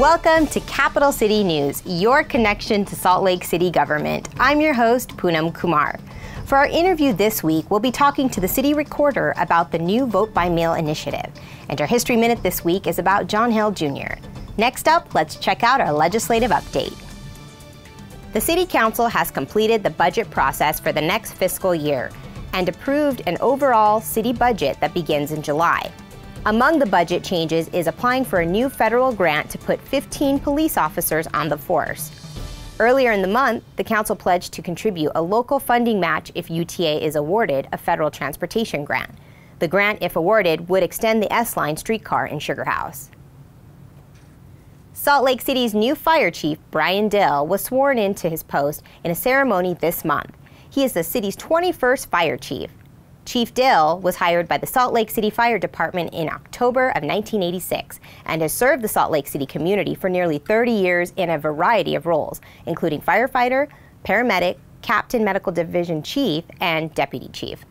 Welcome to Capital City News, your connection to Salt Lake City government. I'm your host, Poonam Kumar. For our interview this week, we'll be talking to the city recorder about the new Vote by Mail initiative. And our History Minute this week is about John Held Jr. Next up, let's check out our legislative update. The City Council has completed the budget process for the next fiscal year and approved an overall city budget that begins in July. Among the budget changes is applying for a new federal grant to put 15 police officers on the force. Earlier in the month, the council pledged to contribute a local funding match if UTA is awarded a federal transportation grant. The grant, if awarded, would extend the S-Line streetcar in Sugar House. Salt Lake City's new fire chief, Brian Dill, was sworn into his post in a ceremony this month. He is the city's 21st fire chief. Chief Dill was hired by the Salt Lake City Fire Department in October of 1986 and has served the Salt Lake City community for nearly 30 years in a variety of roles, including firefighter, paramedic, captain medical division chief, and deputy chief.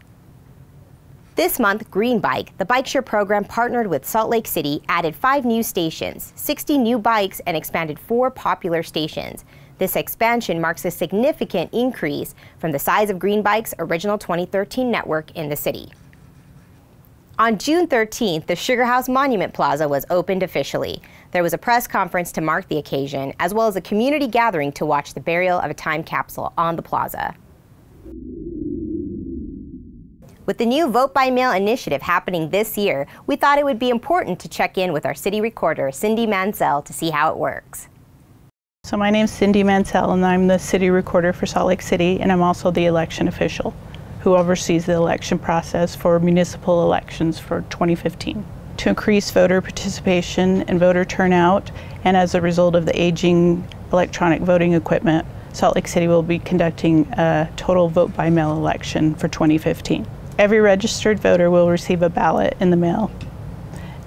This month, Green Bike, the bike share program partnered with Salt Lake City, added 5 new stations, 60 new bikes, and expanded 4 popular stations. This expansion marks a significant increase from the size of Green Bike's original 2013 network in the city. On June 13th, the Sugar House Monument Plaza was opened officially. There was a press conference to mark the occasion, as well as a community gathering to watch the burial of a time capsule on the plaza. With the new Vote by Mail initiative happening this year, we thought it would be important to check in with our city recorder, Cindy Mansell, to see how it works. So my name is Cindy Mansell, and I'm the city recorder for Salt Lake City, and I'm also the election official who oversees the election process for municipal elections for 2015. To increase voter participation and voter turnout, and as a result of the aging electronic voting equipment, Salt Lake City will be conducting a total vote by mail election for 2015. Every registered voter will receive a ballot in the mail,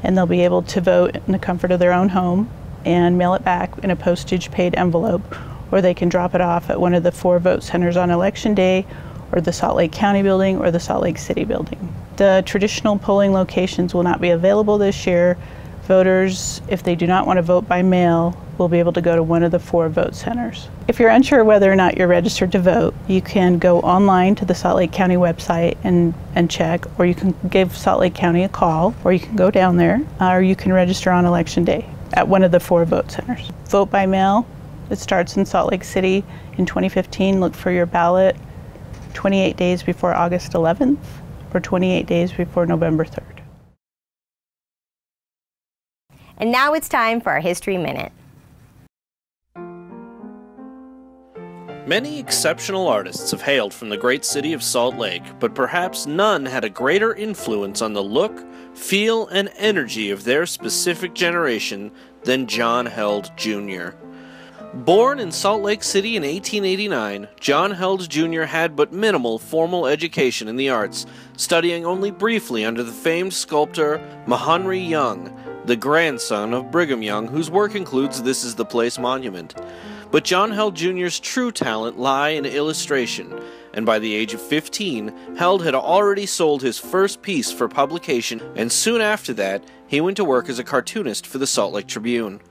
and they'll be able to vote in the comfort of their own home and mail it back in a postage-paid envelope, or they can drop it off at one of the 4 vote centers on Election Day, or the Salt Lake County building, or the Salt Lake City building. The traditional polling locations will not be available this year. Voters, if they do not want to vote by mail, will be able to go to one of the 4 vote centers. If you're unsure whether or not you're registered to vote, you can go online to the Salt Lake County website and check, or you can give Salt Lake County a call, or you can go down there, or you can register on Election Day at one of the 4 vote centers. Vote by mail, it starts in Salt Lake City in 2015. Look for your ballot 28 days before August 11th or 28 days before November 3rd. And now it's time for our History Minute. Many exceptional artists have hailed from the great city of Salt Lake, but perhaps none had a greater influence on the look, feel, and energy of their specific generation than John Held Jr. Born in Salt Lake City in 1889, John Held Jr. had but minimal formal education in the arts, studying only briefly under the famed sculptor Mahonry Young, the grandson of Brigham Young, whose work includes This Is the Place monument. But John Held Jr.'s true talent lie in illustration, and by the age of 15, Held had already sold his first piece for publication, and soon after that, he went to work as a cartoonist for the Salt Lake Tribune.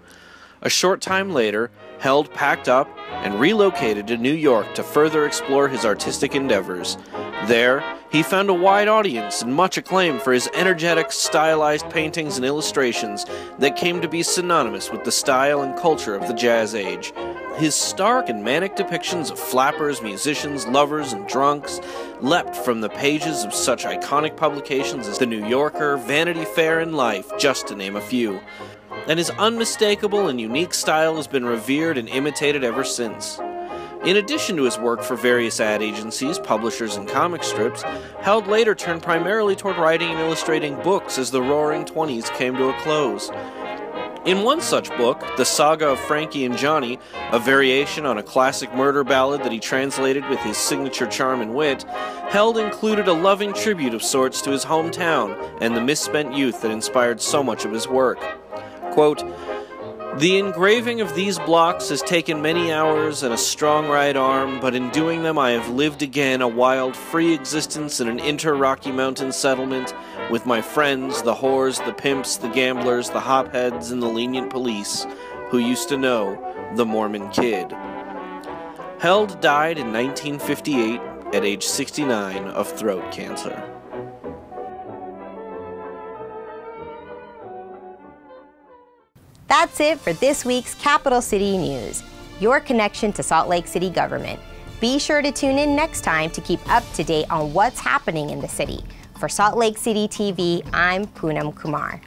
A short time later, Held packed up and relocated to New York to further explore his artistic endeavors. There, he found a wide audience and much acclaim for his energetic, stylized paintings and illustrations that came to be synonymous with the style and culture of the Jazz Age. His stark and manic depictions of flappers, musicians, lovers, and drunks leapt from the pages of such iconic publications as The New Yorker, Vanity Fair, and Life, just to name a few. And his unmistakable and unique style has been revered and imitated ever since. In addition to his work for various ad agencies, publishers, and comic strips, Held later turned primarily toward writing and illustrating books as the Roaring Twenties came to a close. In one such book, The Saga of Frankie and Johnny, a variation on a classic murder ballad that he translated with his signature charm and wit, Held included a loving tribute of sorts to his hometown and the misspent youth that inspired so much of his work. Quote, "The engraving of these blocks has taken many hours and a strong right arm, but in doing them I have lived again a wild, free existence in an inter-Rocky Mountain settlement with my friends, the whores, the pimps, the gamblers, the hopheads, and the lenient police." who used to know the Mormon Kid. Held died in 1958 at age 69 of throat cancer. That's it for this week's Capital City News, your connection to Salt Lake City government. Be sure to tune in next time to keep up to date on what's happening in the city. For Salt Lake City TV, I'm Poonam Kumar.